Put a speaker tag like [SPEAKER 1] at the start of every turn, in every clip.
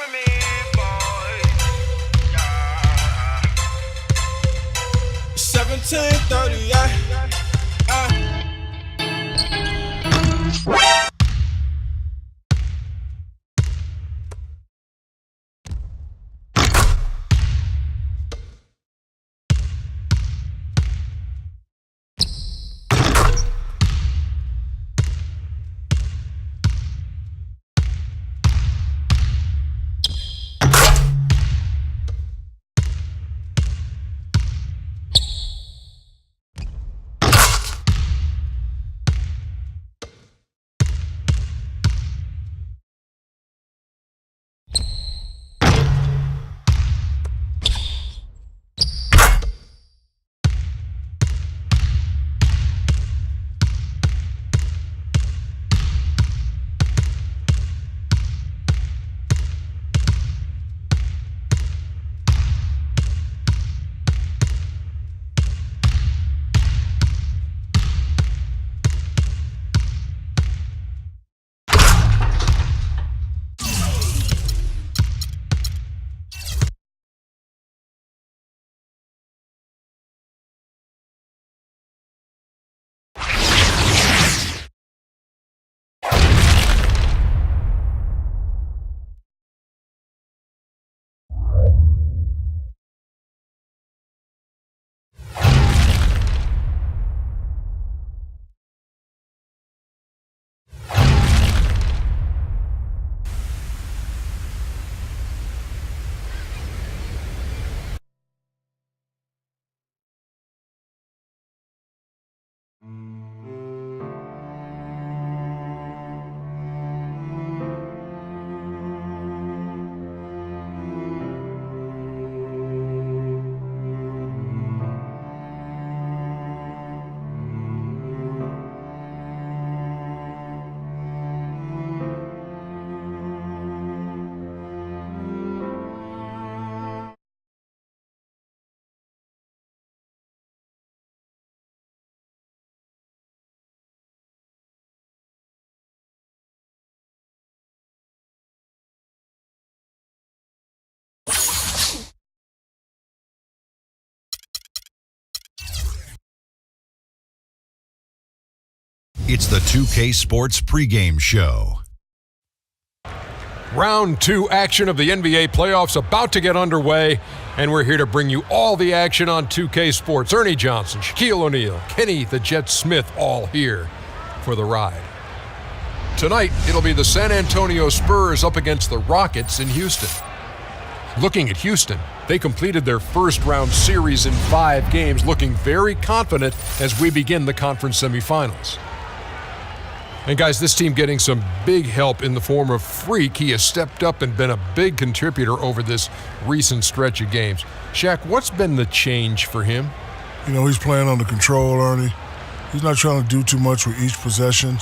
[SPEAKER 1] with me, boy. Yeah. 1738.
[SPEAKER 2] It's the 2K Sports pregame show.
[SPEAKER 3] Round 2 action of the NBA playoffs about to get underway, and we're here to bring you all the action on 2K Sports. Ernie Johnson, Shaquille O'Neal, Kenny the Jet Smith, all here for the ride. Tonight, it'll be the San Antonio Spurs up against the Rockets in Houston. Looking at Houston, they completed their first-round series in 5 games, looking very confident as we begin the conference semifinals. And guys, this team getting some big help in the form of Freak. He has stepped up and been a big contributor over this recent stretch of games. Shaq, what's been the change for him?
[SPEAKER 4] You know, he's playing under control, Ernie. He's not trying to do too much with each possession.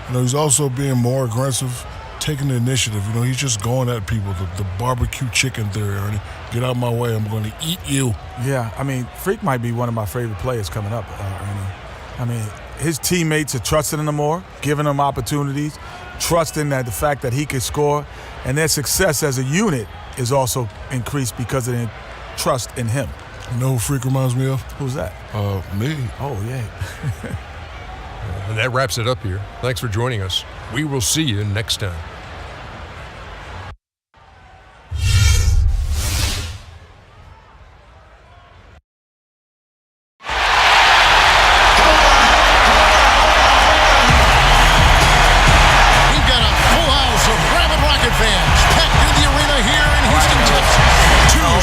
[SPEAKER 4] You know, he's also being more aggressive, taking the initiative. You know, he's just going at people. The barbecue chicken theory, Ernie. Get out of my way, I'm going to eat you.
[SPEAKER 5] Yeah, I mean, Freak might be one of my favorite players coming up, Ernie. I mean, his teammates are trusting him more, giving him opportunities, trusting that the fact that he can score, and their success as a unit is also increased because of their trust in him.
[SPEAKER 4] You know who Freak reminds me of?
[SPEAKER 5] Who's that?
[SPEAKER 4] Me.
[SPEAKER 5] Oh, yeah.
[SPEAKER 3] And that wraps it up here. Thanks for joining us. We will see you next time.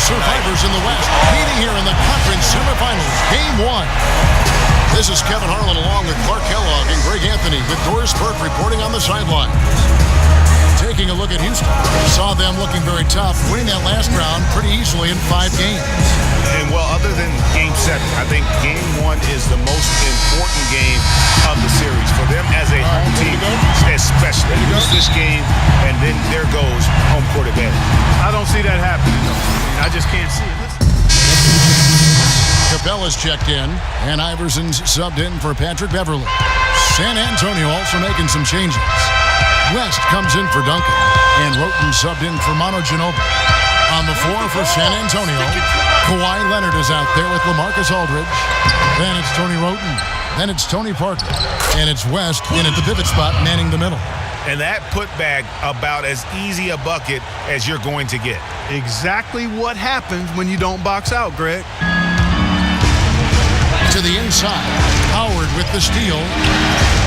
[SPEAKER 6] Survivors in the West, meeting here in the conference semifinals, Game 1. This is Kevin Harlan along with Clark Kellogg and Greg Anthony with Doris Burke reporting on the sideline. Taking a look at Houston, saw them looking very tough, winning that last round pretty easily in 5 games.
[SPEAKER 7] And well, other than Game 7, I think Game 1 is the most important game of the series for them as a home team, especially. Lose this game, and then there goes home court advantage.
[SPEAKER 8] I don't see that happening, though. I just can't see it.
[SPEAKER 6] Capella's checked in, and Iverson's subbed in for Patrick Beverley. San Antonio also making some changes. West comes in for Duncan. And Roten subbed in for Manu Ginobili. On the floor for San Antonio, Kawhi Leonard is out there with LaMarcus Aldridge. Then it's Tony Roten. Then it's Tony Parker. And it's West in at the pivot spot, manning the middle.
[SPEAKER 7] And that putback about as easy a bucket as you're going to get.
[SPEAKER 8] Exactly what happens when you don't box out, Greg.
[SPEAKER 6] To the inside, Howard with the steal.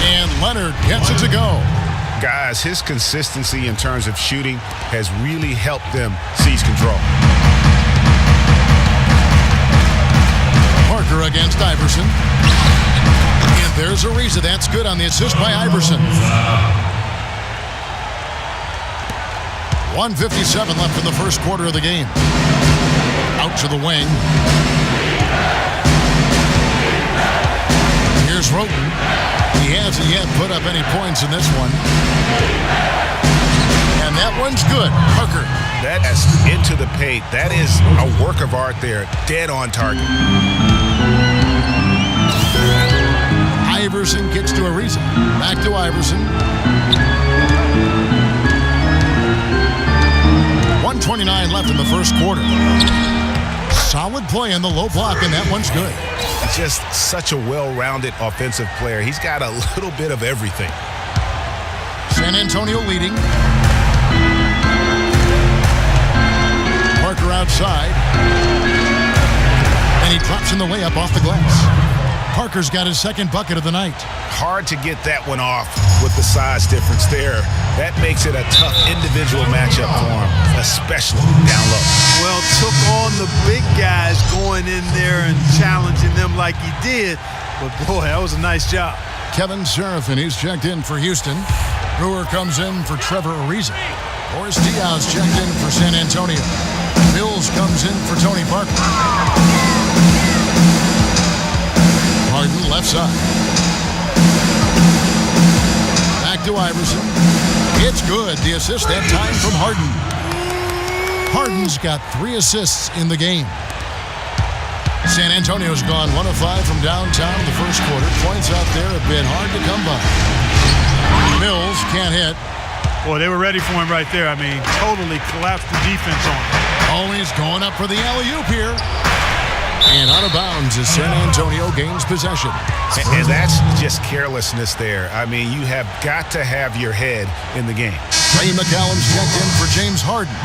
[SPEAKER 6] And Leonard gets it to go.
[SPEAKER 7] Guys, his consistency in terms of shooting has really helped them seize control.
[SPEAKER 6] Parker against Iverson. And there's Ariza. That's good on the assist by Iverson. 1:57 left in the first quarter of the game. Out to the wing. Here's Roten. He hasn't yet put up any points in this one. And that one's good. Parker.
[SPEAKER 7] That's into the paint. That is a work of art there. Dead on target.
[SPEAKER 6] Iverson gets to Ariza. Back to Iverson. 1:29 left in the first quarter. Solid play in the low block, and that one's good.
[SPEAKER 7] Just such a well-rounded offensive player. He's got a little bit of everything.
[SPEAKER 6] San Antonio leading. Parker outside. And he drops in the layup off the glass. Parker's got his second bucket of the night.
[SPEAKER 7] Hard to get that one off with the size difference there. That makes it a tough individual matchup for him, especially down low.
[SPEAKER 8] Well, took on the big guys going in there and challenging them like he did. But, boy, that was a nice job.
[SPEAKER 6] Kevin Serafin, he's checked in for Houston. Brewer comes in for Trevor Ariza. Boris Diaz checked in for San Antonio. Mills comes in for Tony Parker. Harden left side. Back to Iverson. It's good. The assist that time from Harden. Harden's got 3 assists in the game. San Antonio's gone 1 of 5 from downtown in the first quarter. Points out there have been hard to come by. Mills can't hit.
[SPEAKER 8] Boy, they were ready for him right there. I mean, totally collapsed the defense on him.
[SPEAKER 6] Always going up for the alley-oop here. And out of bounds as San Antonio gains possession.
[SPEAKER 7] And that's just carelessness there. I mean, you have got to have your head in the game.
[SPEAKER 6] Ray McCallum's checked in for James Harden.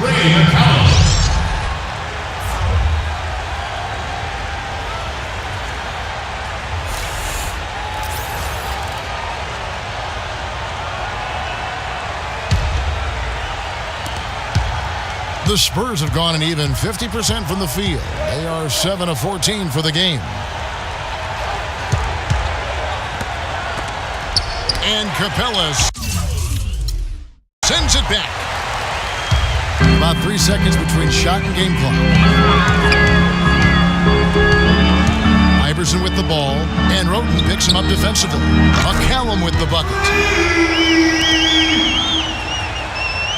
[SPEAKER 6] The Spurs have gone an even 50% from the field. They are 7 of 14 for the game. And Capella sends it back. About 3 seconds between shot and game clock. Iverson with the ball, and Roten picks him up defensively. McCallum with the bucket.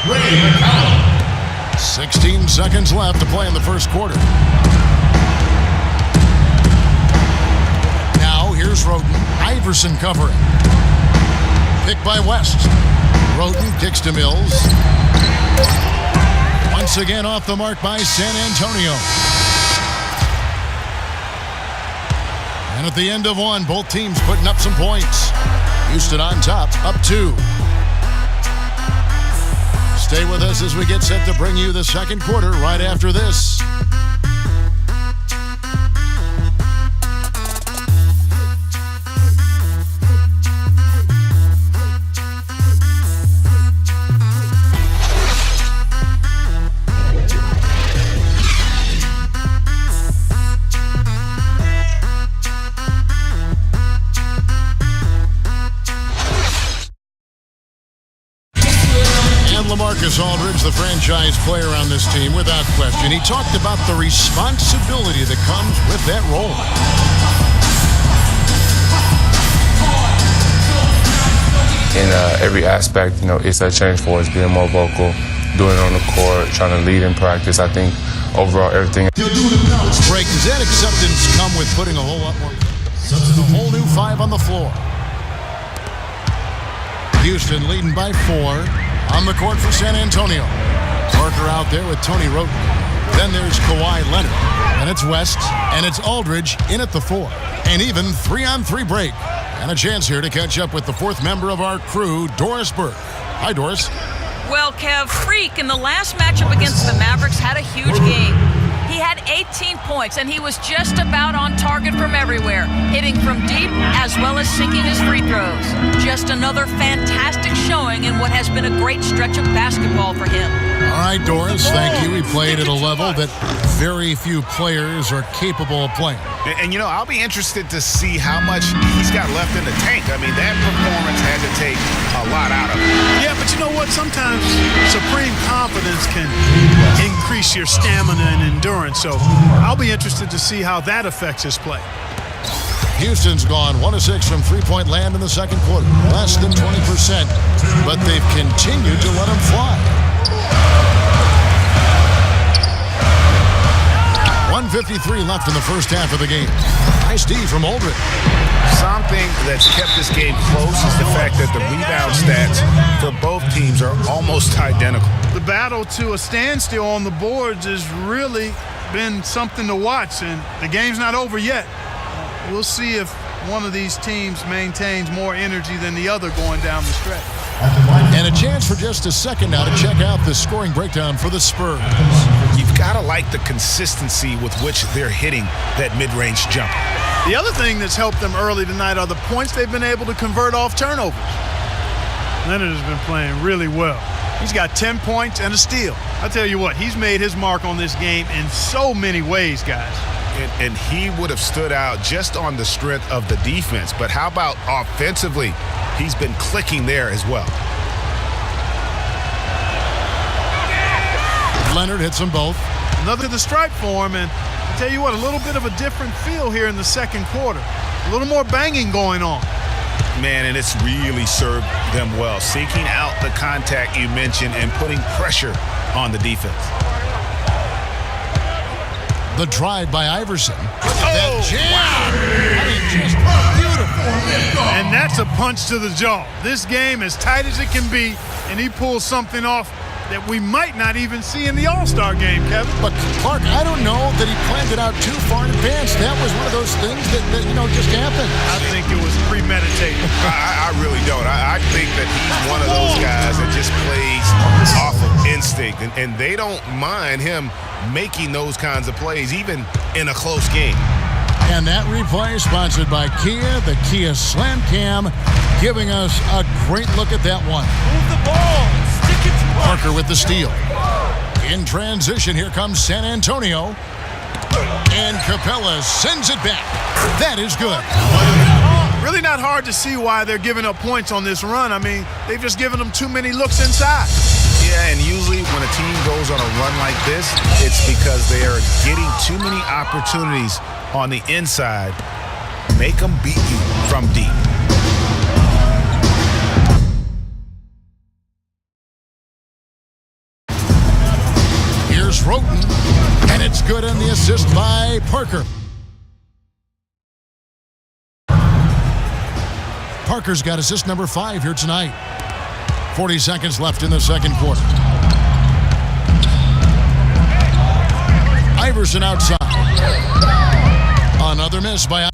[SPEAKER 6] Ray McCallum. 16 seconds left to play in the first quarter. Now here's Roten. Iverson covering. Picked by West. Roten kicks to Mills. Once again off the mark by San Antonio. And at the end of one, both teams putting up some points. Houston on top, up 2. Stay with us as we get set to bring you the second quarter right after this. LaMarcus Aldridge, the franchise player on this team, without question. He talked about the responsibility that comes with that role.
[SPEAKER 9] In every aspect, it's a change for us, being more vocal, doing it on the court, trying to lead in practice. I think overall everything.
[SPEAKER 6] Break, does that acceptance come with putting a whole lot more? A whole new 5 on the floor. Houston leading by 4 on the court for San Antonio. Parker out there with Tony Roten. Then there's Kawhi Leonard. And it's West. And it's Aldridge in at the 4. An even 3-on-3 break. And a chance here to catch up with the 4th member of our crew, Doris Burke. Hi, Doris.
[SPEAKER 10] Well, Kev, Freak in the last matchup against the Mavericks had a huge game. He had 18 points, and he was just about on target from everywhere, hitting from deep as well as sinking his free throws. Just another fantastic showing in what has been a great stretch of basketball for him.
[SPEAKER 6] All right, Doris, thank you. He played at a level that very few players are capable of playing.
[SPEAKER 7] And you know, I'll be interested to see how much he's got left in the tank. I mean, that performance had to take a lot out of him.
[SPEAKER 8] Yeah, but you know what? Sometimes supreme confidence can increase your stamina and endurance. So I'll be interested to see how that affects his play.
[SPEAKER 6] Houston's gone 1 of 6 from three-point land in the second quarter. Less than 20%, but they've continued to let him fly. 1:53 left in the first half of the game. Nice D from Aldridge.
[SPEAKER 7] Something that's kept this game close is the fact that the rebound stats for both teams are almost identical.
[SPEAKER 8] The battle to a standstill on the boards has really been something to watch, and the game's not over yet. We'll see if one of these teams maintains more energy than the other going down the stretch.
[SPEAKER 6] And a chance for just a second now to check out the scoring breakdown for the Spurs.
[SPEAKER 7] You've got to like the consistency with which they're hitting that mid-range jump.
[SPEAKER 8] The other thing that's helped them early tonight are the points they've been able to convert off turnovers. Leonard has been playing really well. He's got 10 points and a steal. I tell you what, he's made his mark on this game in so many ways, guys.
[SPEAKER 7] And he would have stood out just on the strength of the defense. But how about offensively? He's been clicking there as well.
[SPEAKER 6] Leonard hits them both.
[SPEAKER 8] Another to the stripe for him, and I tell you what, a little bit of a different feel here in the second quarter. A little more banging going on.
[SPEAKER 7] Man, and it's really served them well. Seeking out the contact you mentioned and putting pressure on the defense.
[SPEAKER 6] The drive by Iverson. That jam! I mean, just beautiful.
[SPEAKER 8] And that's a punch to the jaw. This game as tight as it can be, and he pulls something off that we might not even see in the All-Star game, Kevin.
[SPEAKER 6] But, Clark, I don't know that he planned it out too far in advance. That was one of those things that just happened.
[SPEAKER 8] I think it was premeditated.
[SPEAKER 7] I really don't. I think that he's one of those guys that just plays off of instinct, and they don't mind him making those kinds of plays, even in a close game.
[SPEAKER 6] And that replay sponsored by Kia, the Kia Slam Cam, giving us a great look at that one.
[SPEAKER 8] Move the ball. Stick it to
[SPEAKER 6] Parker with the steal. In transition, here comes San Antonio. And Capella sends it back. That is good.
[SPEAKER 8] Really not hard to see why they're giving up points on this run. I mean, they've just given them too many looks inside.
[SPEAKER 7] Yeah, and usually when a team goes on a run like this, it's because they are getting too many opportunities on the inside. Make them beat you from deep.
[SPEAKER 6] Here's Roten, and it's good on the assist by Parker. Parker's got assist number 5 here tonight. 40 seconds left in the second quarter. Iverson outside. Another miss by